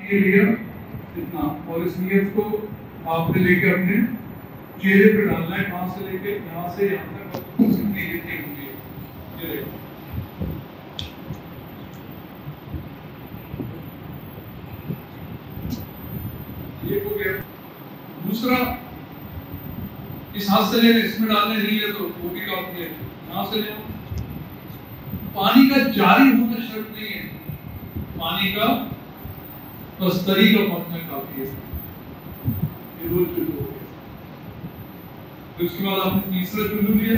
یہ لیا اتنا، اور اس نیت کو آپ نے لے کے اپنے چہرے پہ ڈالنا ہے، کہاں سے لے کے یہاں سے یہاں تک کتنی ہوتی ہے، یہ دیکھو یہ ہو گیا۔ دوسرا اس ہاتھ سے لینے، اس میں ڈالنے نہیں ہے تو وہ بھی کافی ہے، یہاں سے لینا۔ پانی کا جاری ہونا شرط نہیں ہے، پانی کا بستری کا پہنچنا کافی ہے، یہ دو چلو ہو گیا۔ پھر اس کے بعد آپ نے تیسرا چلو لیا،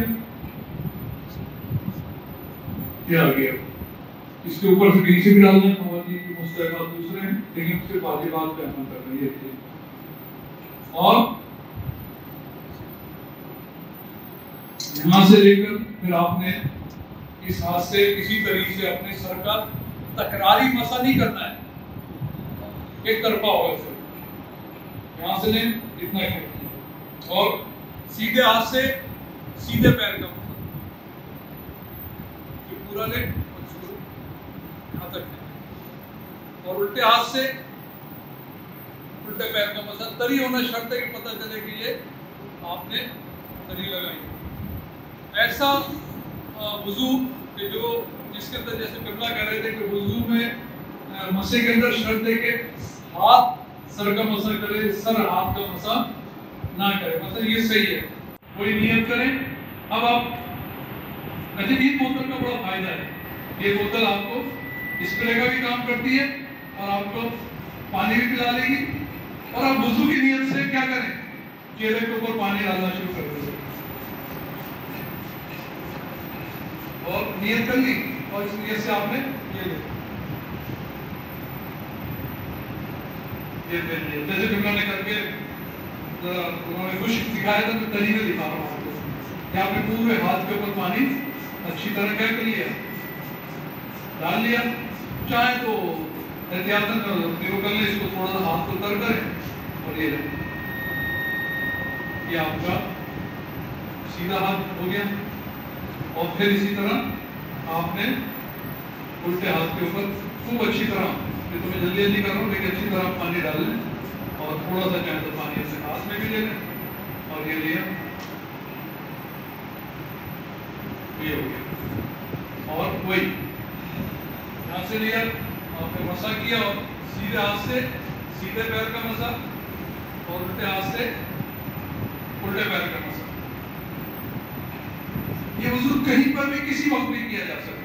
یہ آ گیا، اس کے اوپر سے نیچے بھی ڈالنا ہے، موادی کی مستحقات دوسرے ہیں لیکن اس سے واجبات پہ عمل کر رہی ہے، اور یہاں سے لے کر پھر آپ نے اس ہاتھ سے کسی طریقے سے اپنے سر کا تکراری مسا نہیں کرنا ہے، ایک طرفہ ہوگا سر، یہاں سے لیں اتنا کھینچیں، اور سیدھے ہاتھ سے سیدھے پیر کا مسا، یہ پورا لیں اور اس کو یہاں تک لیں، اور الٹے ہاتھ سے الٹے پیر کا مسا۔ تری ہونا شرط ہے کہ پتہ چلے کہ یہ آپ نے تری لگائی۔ ایسا وضو کہ جو جس کے اندر جیسے قبلہ کہہ رہے تھے کہ وضو میں مسے کے اندر شرط ہے کہ ہاتھ سر کا مسا کرے، سر ہاتھ کا مسا نہ کرے، مثلا یہ صحیح ہے، کوئی نیت کریں۔ اب آپ اچھا، اس بوتل کا بڑا فائدہ ہے، یہ بوتل آپ کو ڈسپلے کا بھی کام کرتی ہے اور آپ کو پانی بھی پلا لے گی، اور آپ وضو کی نیت سے کیا کریں، چہرے کے اوپر پانی ڈالنا شروع کر دیں، اور نیت کر لی، اور اس نیت سے آپ نے یہ جیسے کہ میں نے کر کے انہوں نے خشک دکھایا تھا، میں تری میں دکھا رہا ہوں آپ کو، آپ نے پورے ہاتھ کے اوپر پانی اچھی طرح کیا کر لیا، ڈال لیا، چاہے تو احتیاطاً دیو کر لیں، اس کو تھوڑا سا ہاتھ کو تر کریں، اور یہ آپ کا سیدھا ہاتھ ہو گیا۔ اور پھر اسی طرح آپ نے الٹے ہاتھ کے اوپر خوب اچھی طرح، میں تمہیں جلدی جلدی کر رہا ہوں لیکن اچھی طرح پانی ڈال لیں، اور تھوڑا سا چاہے تو پانی اپنے ہاتھ میں بھی لے لیں، اور یہ لیا، یہ ہو گیا۔ اور وہی یہاں سے لیا، آپ نے مسا کیا، اور سیدھے ہاتھ سے سیدھے پیر کا مسا، اور الٹے ہاتھ سے الٹے پیر کا مسا۔ یہ وضو کہیں پر بھی کسی وقت بھی کیا جا سکتا ہے۔